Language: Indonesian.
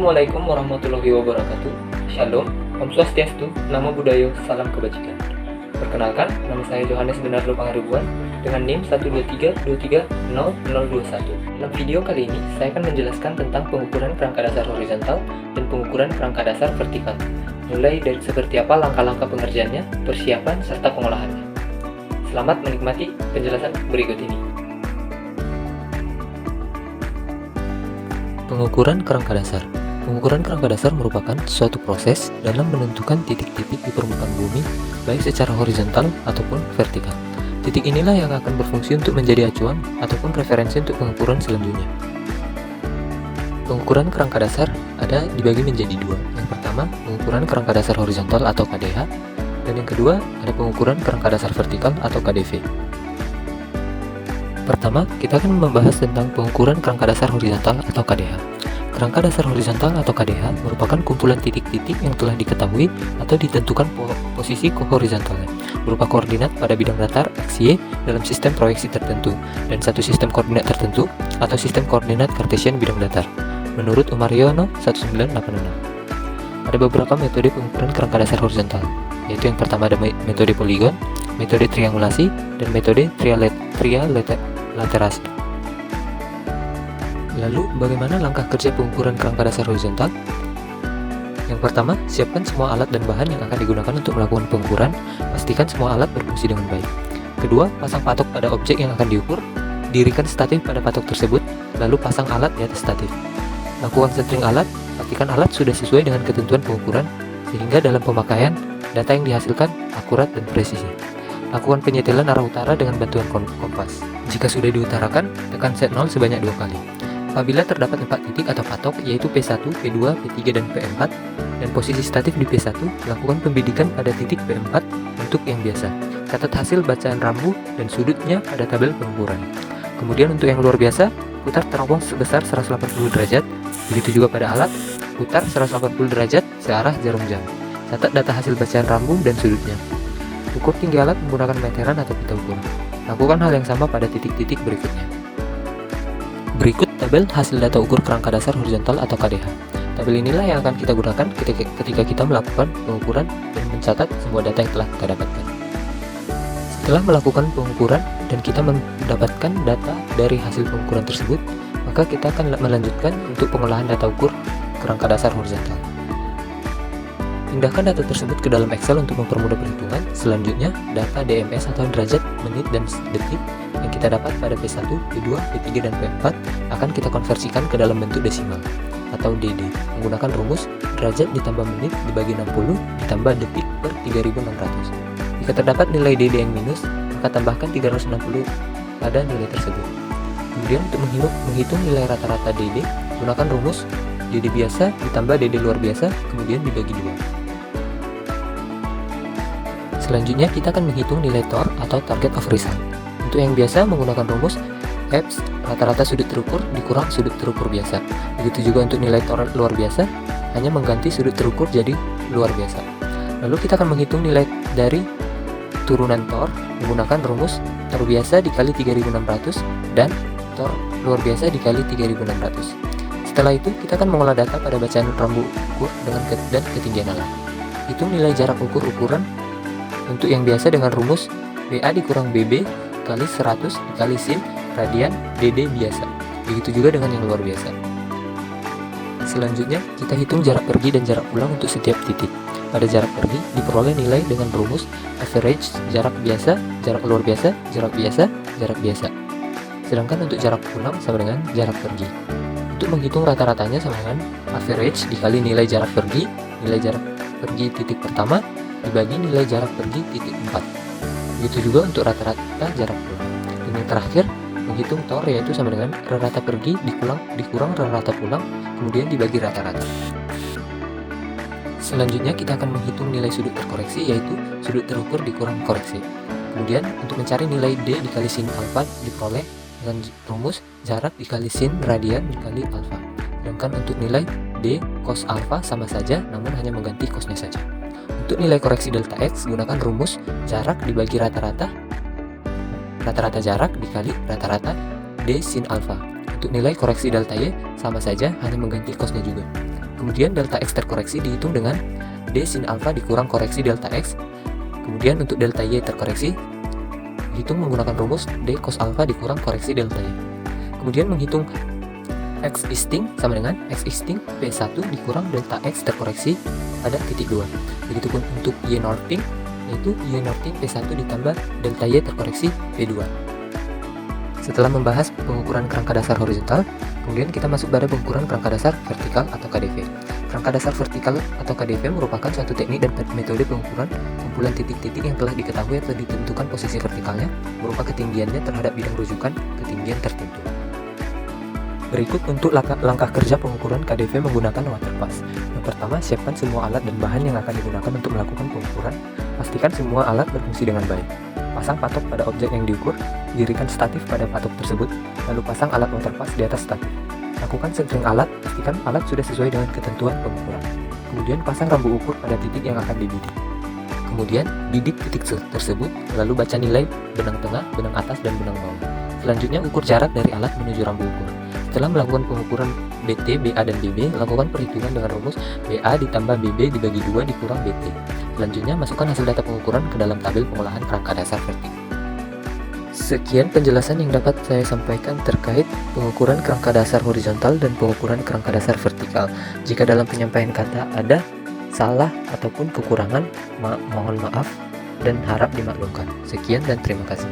Assalamualaikum warahmatullahi wabarakatuh. Shalom, Om Swastiastu, Namo Buddhaya, Salam Kebajikan. Perkenalkan, nama saya Johannes Benardo Pangaribuan dengan NIM 123230021. Dalam video kali ini, saya akan menjelaskan tentang pengukuran kerangka dasar horizontal dan pengukuran kerangka dasar vertikal, mulai dari seperti apa langkah-langkah pengerjaannya, persiapan, serta pengolahannya. Selamat menikmati penjelasan berikut ini. Pengukuran kerangka dasar. Pengukuran kerangka dasar merupakan suatu proses dalam menentukan titik-titik di permukaan bumi, baik secara horizontal ataupun vertikal. Titik inilah yang akan berfungsi untuk menjadi acuan ataupun referensi untuk pengukuran selanjutnya. Pengukuran kerangka dasar ada dibagi menjadi dua. Yang pertama, pengukuran kerangka dasar horizontal atau KDH, dan yang kedua, ada pengukuran kerangka dasar vertikal atau KDV. Pertama, kita akan membahas tentang pengukuran kerangka dasar horizontal atau KDH. Kerangka dasar horizontal atau KDH merupakan kumpulan titik-titik yang telah diketahui atau ditentukan posisi horizontalnya, berupa koordinat pada bidang datar XY dalam sistem proyeksi tertentu, dan satu sistem koordinat tertentu atau sistem koordinat Cartesian bidang datar, menurut Umariono 1986. Ada beberapa metode pengukuran kerangka dasar horizontal, yaitu yang pertama ada metode poligon, metode triangulasi, dan metode trilaterasi. Lalu, bagaimana langkah kerja pengukuran kerangka dasar horizontal? Yang pertama, siapkan semua alat dan bahan yang akan digunakan untuk melakukan pengukuran. Pastikan semua alat berfungsi dengan baik. Kedua, pasang patok pada objek yang akan diukur. Dirikan statif pada patok tersebut, lalu pasang alat di atas statif. Lakukan centering alat. Pastikan alat sudah sesuai dengan ketentuan pengukuran, sehingga dalam pemakaian, data yang dihasilkan akurat dan presisi. Lakukan penyetelan arah utara dengan bantuan kompas. Jika sudah diutarakan, tekan set 0 sebanyak 2 kali. Apabila terdapat 4 titik atau patok, yaitu P1, P2, P3, dan P4, dan posisi statif di P1, lakukan pembidikan pada titik P4 untuk yang biasa. Catat hasil bacaan rambu dan sudutnya pada tabel pengukuran. Kemudian untuk yang luar biasa, putar teropong sebesar 180 derajat. Begitu juga pada alat, putar 180 derajat searah jarum jam. Catat data hasil bacaan rambu dan sudutnya. Ukur tinggi alat menggunakan meteran atau pita ukur. Lakukan hal yang sama pada titik-titik berikutnya. Berikut tabel hasil data ukur kerangka dasar horizontal atau KDH. Tabel inilah yang akan kita gunakan ketika kita melakukan pengukuran dan mencatat semua data yang telah kita dapatkan. Setelah melakukan pengukuran dan kita mendapatkan data dari hasil pengukuran tersebut, maka kita akan melanjutkan untuk pengolahan data ukur kerangka dasar horizontal. Pindahkan data tersebut ke dalam Excel untuk mempermudah perhitungan. Selanjutnya, data DMS atau derajat, menit, dan detik yang kita dapat pada P1, P2, P3, dan P4 akan kita konversikan ke dalam bentuk desimal atau DD menggunakan rumus derajat ditambah menit dibagi 60 ditambah detik per 3600. Jika terdapat nilai DD yang minus, maka tambahkan 360 pada nilai tersebut. Kemudian untuk menghitung nilai rata-rata DD, gunakan rumus DD biasa ditambah DD luar biasa kemudian dibagi 2. Selanjutnya kita akan menghitung nilai TOR atau Target of Result. Untuk yang biasa menggunakan rumus EPS rata-rata sudut terukur dikurang sudut terukur biasa. Begitu juga untuk nilai TOR luar biasa, hanya mengganti sudut terukur jadi luar biasa. Lalu kita akan menghitung nilai dari turunan TOR menggunakan rumus TOR biasa dikali 3600 dan TOR luar biasa dikali 3600. Setelah itu kita akan mengolah data pada bacaan rambu ukur dan ketinggian alat. Hitung nilai jarak ukur ukuran. Untuk yang biasa dengan rumus BA dikurang BB kali 100 dikali sin radian DD biasa. Begitu juga dengan yang luar biasa. Selanjutnya, kita hitung jarak pergi dan jarak pulang untuk setiap titik. Pada jarak pergi, diperoleh nilai dengan rumus average jarak biasa, jarak luar biasa, jarak biasa, jarak biasa. Sedangkan untuk jarak pulang sama dengan jarak pergi. Untuk menghitung rata-ratanya sama dengan average dikali nilai jarak pergi titik pertama, dibagi nilai jarak pergi titik 4. Begitu juga untuk rata-rata jarak pulang. Dan yang terakhir, menghitung TOR yaitu sama dengan rata-rata pergi dikurang rata-rata pulang, kemudian dibagi rata-rata. Selanjutnya kita akan menghitung nilai sudut terkoreksi yaitu sudut terukur dikurang koreksi. Kemudian untuk mencari nilai D dikali sin alfa diperoleh dengan rumus jarak dikali sin radian dikali alfa. Sedangkan untuk nilai D cos alfa sama saja, namun hanya mengganti cosnya saja. Untuk nilai koreksi delta X, gunakan rumus jarak dibagi rata-rata jarak dikali rata-rata D sin alfa. Untuk nilai koreksi delta Y, sama saja, hanya mengganti cosnya juga. Kemudian delta X terkoreksi dihitung dengan D sin alfa dikurang koreksi delta X. Kemudian untuk delta Y terkoreksi hitung menggunakan rumus D cos alfa dikurang koreksi delta Y. Kemudian menghitung X isting sama dengan X isting P1 dikurang delta X terkoreksi pada titik 2. Begitupun untuk Y norting, yaitu Y norting P1 ditambah delta Y terkoreksi P2. Setelah membahas pengukuran kerangka dasar horizontal, kemudian kita masuk pada pengukuran kerangka dasar vertikal atau KDV. Kerangka dasar vertikal atau KDV merupakan suatu teknik dan metode pengukuran kumpulan titik-titik yang telah diketahui atau ditentukan posisi vertikalnya berupa ketinggiannya terhadap bidang rujukan ketinggian tertentu. Berikut untuk langkah kerja pengukuran KDV menggunakan waterpass. Yang pertama, siapkan semua alat dan bahan yang akan digunakan untuk melakukan pengukuran. Pastikan semua alat berfungsi dengan baik. Pasang patok pada objek yang diukur, dirikan statif pada patok tersebut, lalu pasang alat waterpass di atas statif. Lakukan centering alat, pastikan alat sudah sesuai dengan ketentuan pengukuran. Kemudian pasang rambu ukur pada titik yang akan dibidik. Kemudian bidik titik tersebut, lalu baca nilai benang tengah, benang atas, dan benang bawah. Selanjutnya ukur jarak dari alat menuju rambu ukur. Setelah melakukan pengukuran BT, BA, dan BB, lakukan perhitungan dengan rumus BA ditambah BB dibagi 2 dikurang BT. Selanjutnya, masukkan hasil data pengukuran ke dalam tabel pengolahan kerangka dasar vertikal. Sekian penjelasan yang dapat saya sampaikan terkait pengukuran kerangka dasar horizontal dan pengukuran kerangka dasar vertikal. Jika dalam penyampaian kata ada salah ataupun kekurangan, mohon maaf dan harap dimaklumkan. Sekian dan terima kasih.